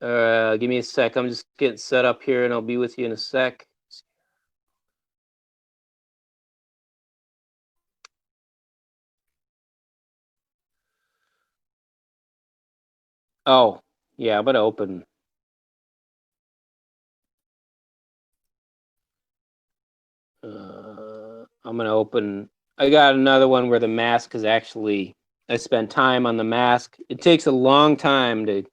Speaker 1: here. Give me a sec. I'm just getting set up here, and I'll be with you in a sec. Oh, yeah, I'm gonna open. I'm gonna open. I got another one where the mask is actually. I spent time on the mask. It takes a long time to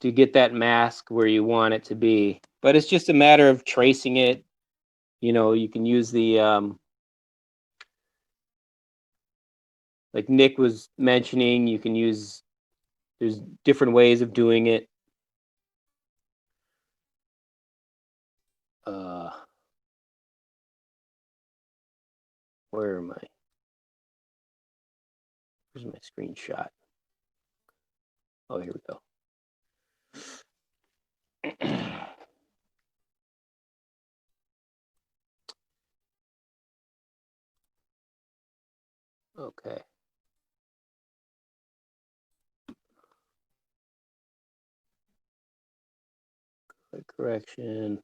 Speaker 1: get that mask where you want it to be, but it's just a matter of tracing it. You know, you can use the like Nick was mentioning, you can use, there's different ways of doing it. Where am I? Where's my screenshot? Oh, here we go. Okay. Quick correction.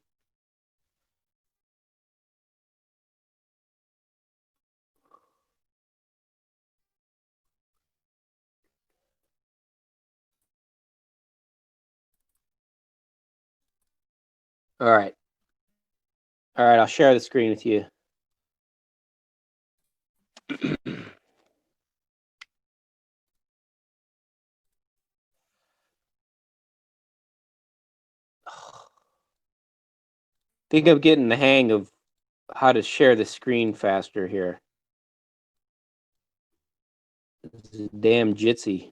Speaker 1: All right. All right, I'll share the screen with you. Think I'm getting the hang of how to share the screen faster here. This is damn jitsy.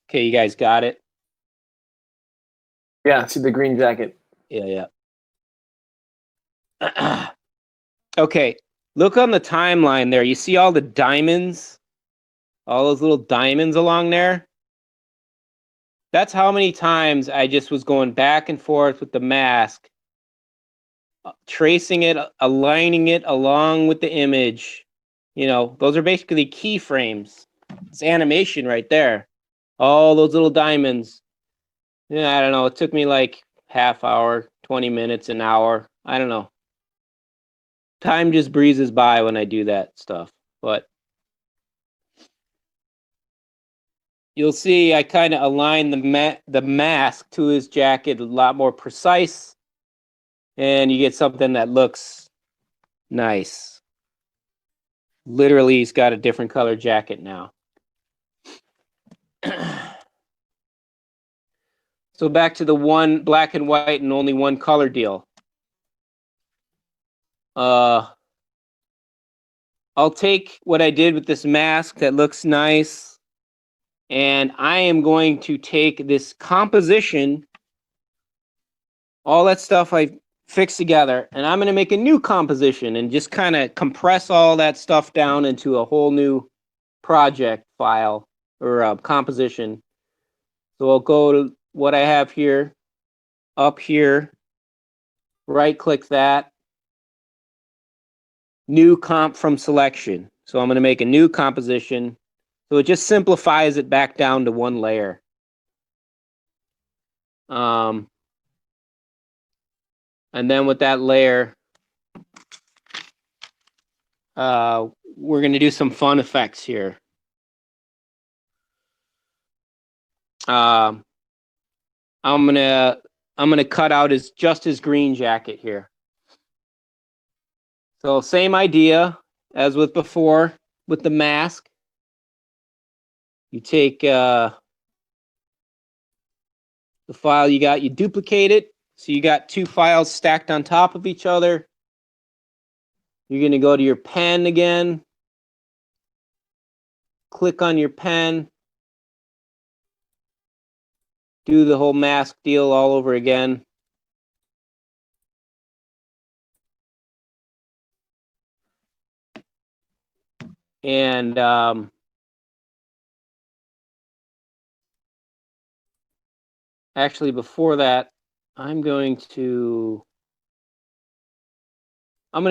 Speaker 1: Okay, you guys got it?
Speaker 2: Yeah, see the green jacket.
Speaker 1: Yeah. Okay, look on the timeline there. You see all the diamonds? All those little diamonds along there? That's how many times I just was going back and forth with the mask, tracing it, aligning it along with the image. You know, those are basically keyframes. It's animation right there. All those little diamonds. Yeah, I don't know. It took me like half hour, 20 minutes, an hour. I don't know. Time just breezes by when I do that stuff, but you'll see I kind of align the mask to his jacket a lot more precise, and you get something that looks nice. Literally, he's got a different color jacket now. So back to the one black and white and only one color deal. I'll take what I did with this mask that looks nice, and I am going to take this composition, all that stuff I fixed together, and I'm going to make a new composition and just kind of compress all that stuff down into a whole new project file or composition. So I'll go to what I have here, up here, right click that, new comp from selection. So I'm going to make a new composition. So it just simplifies it back down to one layer. And then with that layer, we're going to do some fun effects here. I'm gonna cut out just his green jacket here. So same idea as with before with the mask. You take the file you got, you duplicate it. So you got two files stacked on top of each other. You're gonna go to your pen again. Click on your pen. Do the whole mask deal all over again. And actually before that, I'm going to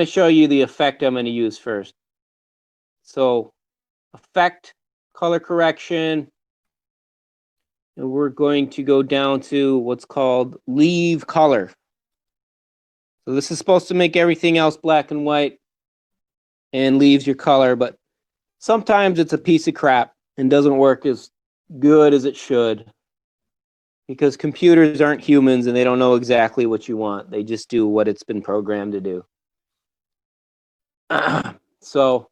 Speaker 1: show you the effect I'm going to use first. So effect, color correction, and we're going to go down to what's called leave color. So this is supposed to make everything else black and white and leaves your color, but sometimes it's a piece of crap and doesn't work as good as it should because computers aren't humans and they don't know exactly what you want. They just do what it's been programmed to do. So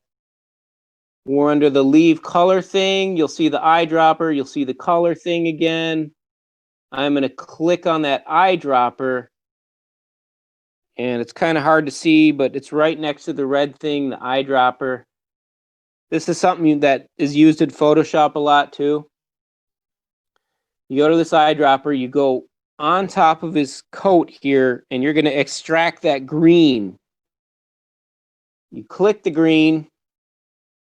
Speaker 1: we're under the leave color thing. You'll see the eyedropper. You'll see the color thing again. I'm going to click on that eyedropper. And it's kind of hard to see, but it's right next to the red thing, the eyedropper. This is something that is used in Photoshop a lot too. You go to this eyedropper, you go on top of his coat here, and you're going to extract that green. You click the green,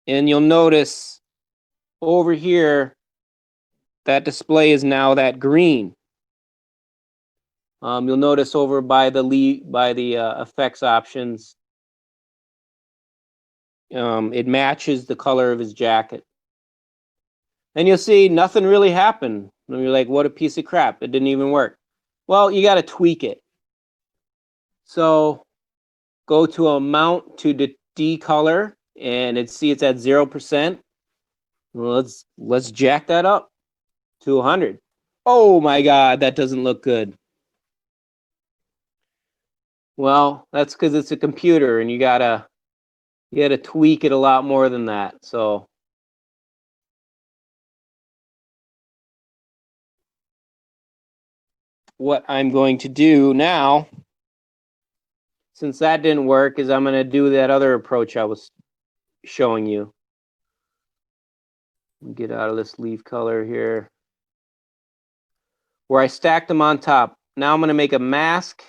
Speaker 1: and you'll notice over here that display is now that green. You'll notice over by the effects options, it matches the color of his jacket. And you'll see nothing really happened. And you're like, what a piece of crap. It didn't even work. Well, you got to tweak it. So go to amount to decolor, and it's at 0%. Well, let's jack that up to 100. Oh my God, that doesn't look good. Well, that's because it's a computer, and you gotta tweak it a lot more than that. So what I'm going to do now, since that didn't work, is I'm going to do that other approach I was showing you. Get out of this leaf color here, where I stacked them on top. Now I'm going to make a mask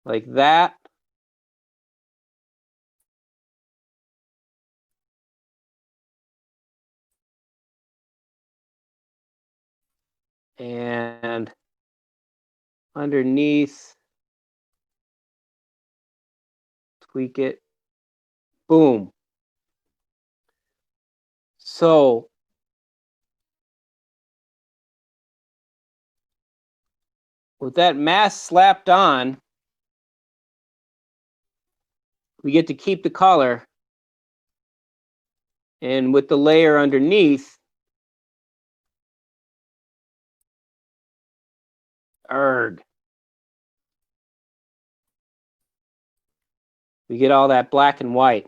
Speaker 1: like that. And underneath, tweak it. Boom. So with that mask slapped on, we get to keep the color. And with the layer underneath, we get all that black and white.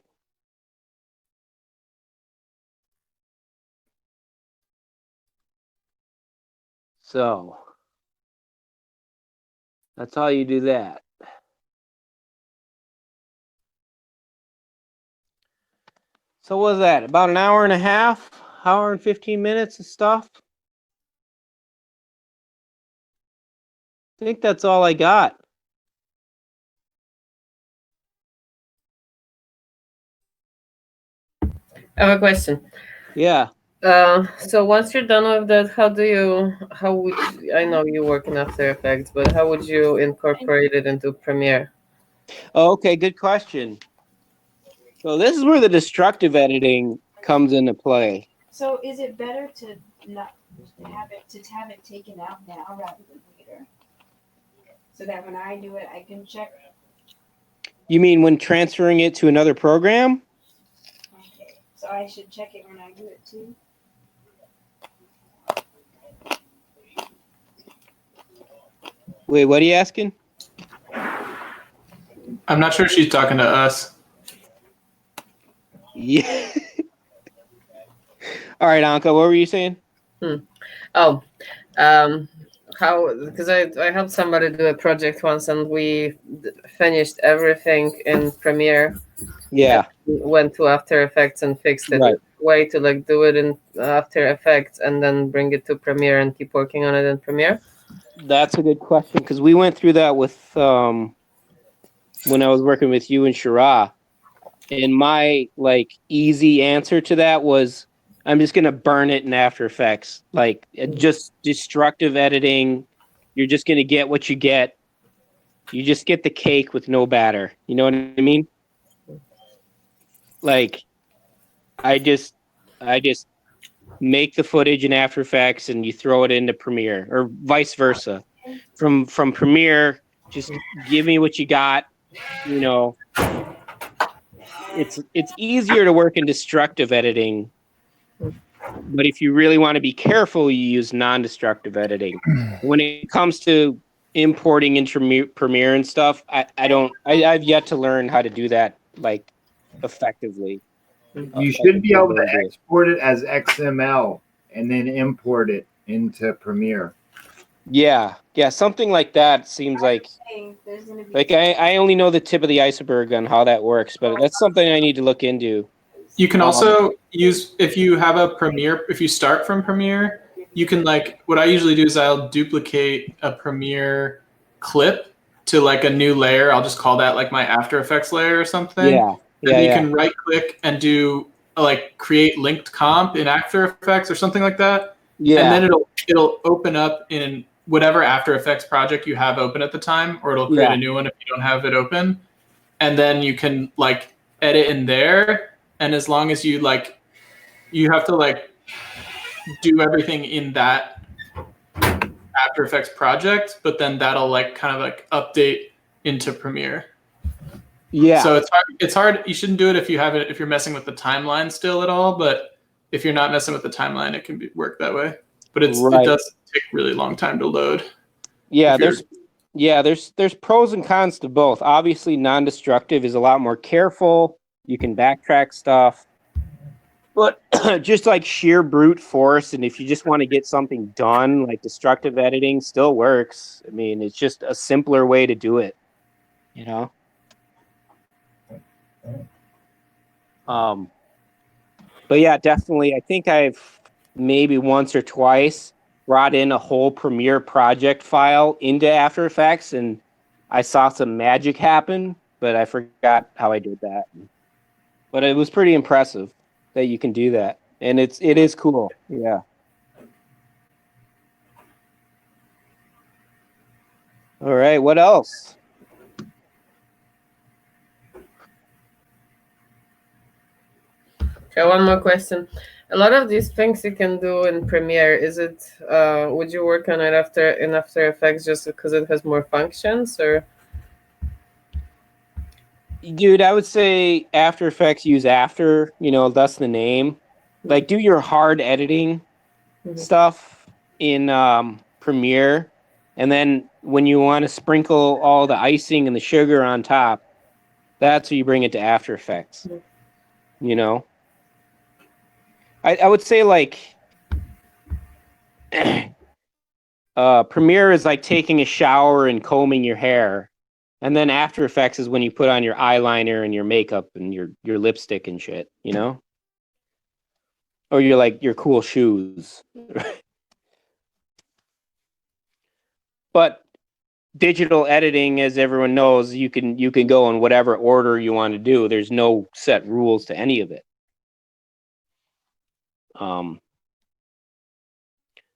Speaker 1: So that's how you do that. So what was that? About an hour and a half, hour and 15 minutes of stuff. I think that's all I got.
Speaker 3: I have a question.
Speaker 1: Yeah.
Speaker 3: So once you're done with that, how would I know you work in After Effects, but how would you incorporate it into Premiere?
Speaker 1: Oh, okay, good question. So this is where the destructive editing comes into play.
Speaker 4: So is it better to not have it taken out now rather than later? So that when I do it, I can check.
Speaker 1: You mean when transferring it to another program?
Speaker 4: Okay. So I should check it when I do it too.
Speaker 1: Wait, what are you asking?
Speaker 5: I'm not sure she's talking to us.
Speaker 1: Yeah. All right, Anka, what were you saying?
Speaker 3: Oh, how, because I helped somebody do a project once and we finished everything in Premiere.
Speaker 1: Yeah.
Speaker 3: Went to After Effects and fixed it.
Speaker 1: Right.
Speaker 3: Way to like do it in After Effects and then bring it to Premiere and keep working on it in Premiere.
Speaker 1: That's a good question because we went through that with when I was working with you and Shira, and my like easy answer to that was I'm just gonna burn it in After Effects, like just destructive editing. You're just gonna get what you get. You just get the cake with no batter. You know what I mean? Like, I just make the footage in After Effects and you throw it into Premiere, or vice versa. From Premiere, just give me what you got. You know, it's easier to work in destructive editing, but if you really want to be careful, you use non-destructive editing. When it comes to importing into Premiere and stuff, I've yet to learn how to do that like effectively.
Speaker 6: You should be able to export it as XML and then import it into Premiere.
Speaker 1: Yeah, something like that seems like I only know the tip of the iceberg on how that works, but that's something I need to look into.
Speaker 5: You can also use, if you have a Premiere, if you start from Premiere, you can like, what I usually do is I'll duplicate a Premiere clip to like a new layer. I'll just call that like my After Effects layer or something.
Speaker 1: Yeah.
Speaker 5: And you can right click and do like create linked comp in After Effects or something like that.
Speaker 1: Yeah.
Speaker 5: And then it'll open up in whatever After Effects project you have open at the time, or it'll create a new one if you don't have it open. And then you can like edit in there. And as long as you like, you have to like do everything in that After Effects project, but then that'll like kind of like update into Premiere.
Speaker 1: Yeah.
Speaker 5: So it's hard. You shouldn't do it if you're messing with the timeline still at all. But if you're not messing with the timeline, it can work that way. But it does take a really long time to load.
Speaker 1: Yeah, there's pros and cons to both. Obviously, non-destructive is a lot more careful. You can backtrack stuff. But just like sheer brute force, and if you just want to get something done, like destructive editing still works. I mean, it's just a simpler way to do it, you know? But yeah, definitely. I think I've maybe once or twice brought in a whole Premiere project file into After Effects, and I saw some magic happen, but I forgot how I did that. But it was pretty impressive that you can do that, and it is cool. Yeah. All right. What else?
Speaker 3: Okay, one more question. A lot of these things you can do in Premiere. Is it? Would you work on it in After Effects just because it has more functions, or?
Speaker 1: Dude, I would say After Effects use After, that's the name. Like, do your hard editing stuff in Premiere, and then when you want to sprinkle all the icing and the sugar on top, that's where you bring it to After Effects. I would say, like, Premiere is like taking a shower and combing your hair. And then After Effects is when you put on your eyeliner and your makeup and your lipstick and shit, Or your cool shoes. But digital editing, as everyone knows, you can go in whatever order you want to do. There's no set rules to any of it.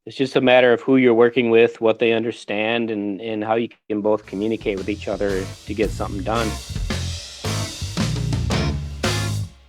Speaker 1: It's just a matter of who you're working with, what they understand, and how you can both communicate with each other to get something done.